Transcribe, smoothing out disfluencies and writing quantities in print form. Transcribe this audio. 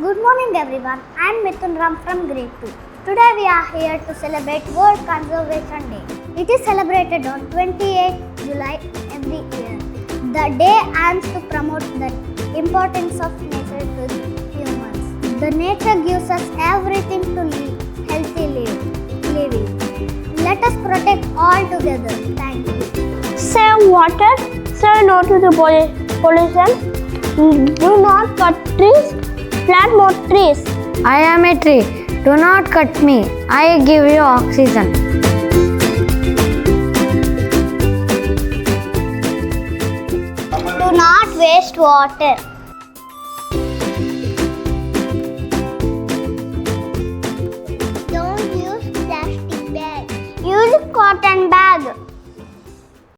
Good morning everyone, I am Mithun Ram from grade 2. Today we are here to celebrate World Conservation Day. It is celebrated on 28th July every year. The day aims to promote the importance of nature to humans. The nature gives us everything to live healthy living. Let us protect all together. Thank you. Save water, say no to the pollution, do not cut trees, plant more trees. I am a tree. Do not cut me. I give you oxygen. Do not waste water. Don't use plastic bag. Use cotton bag.